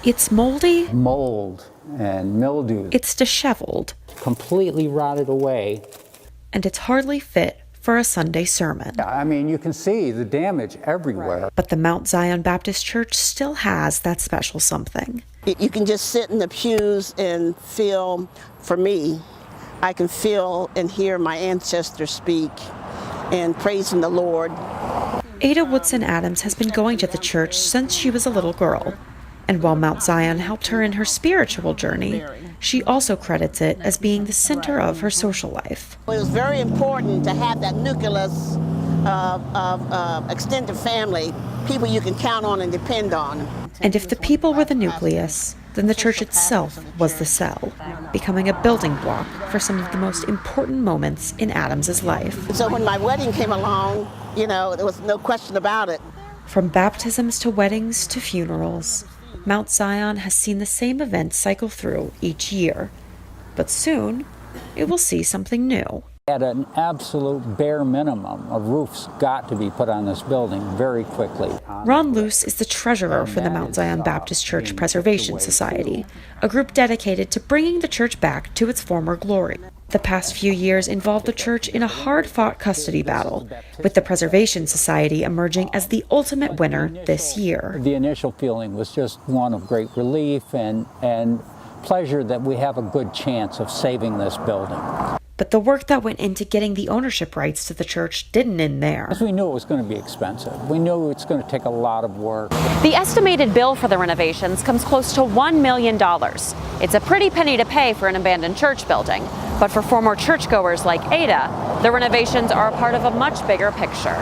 It's moldy. Mold and mildew. It's disheveled. Completely rotted away. And it's hardly fit for a Sunday sermon. I mean, you can see the damage everywhere. But the Mount Zion Baptist Church still has that special something. You can just sit in the pews and feel, for me, I can feel and hear my ancestors speak and praising the Lord. Ada Woodson Adams has been going to the church since she was a little girl. And while Mount Zion helped her in her spiritual journey, she also credits it as being the center of her social life. It was very important to have that nucleus of extended family, people you can count on and depend on. And if the people were the nucleus, then the church itself was the cell, becoming a building block for some of the most important moments in Adams's life. So when my wedding came along, there was no question about it. From baptisms to weddings to funerals, Mount Zion has seen the same events cycle through each year. But soon, it will see something new. At an absolute bare minimum, a roof's got to be put on this building very quickly. Ron Luce is the treasurer for the Mount Zion Baptist Church Preservation Society, a group dedicated to bringing the church back to its former glory. The past few years involved the church in a hard-fought custody battle, with the Preservation Society emerging as the ultimate winner this year. The initial feeling was just one of great relief and pleasure that we have a good chance of saving this building. But the work that went into getting the ownership rights to the church didn't end there. Because we knew it was going to be expensive. We knew it's going to take a lot of work. The estimated bill for the renovations comes close to $1 million. It's a pretty penny to pay for an abandoned church building. But for former churchgoers like Ada, the renovations are a part of a much bigger picture.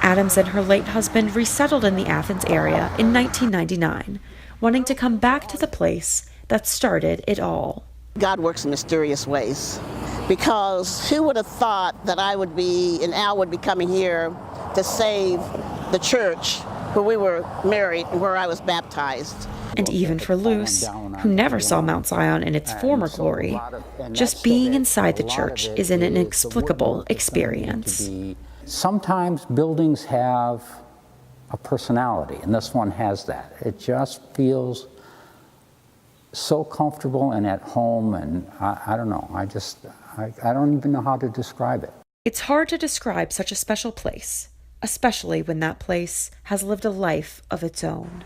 Adams and her late husband resettled in the Athens area in 1999, wanting to come back to the place that started it all. God works in mysterious ways, because who would have thought that I would be, and Al would be coming here to save the church where we were married and where I was baptized. And even for Luce, who never saw Mount Zion in its former glory, just being inside the church is an inexplicable experience. Sometimes buildings have a personality, and this one has that. It just feels so comfortable and at home, and I don't know, I don't even know how to describe it. It's hard to describe such a special place, especially when that place has lived a life of its own.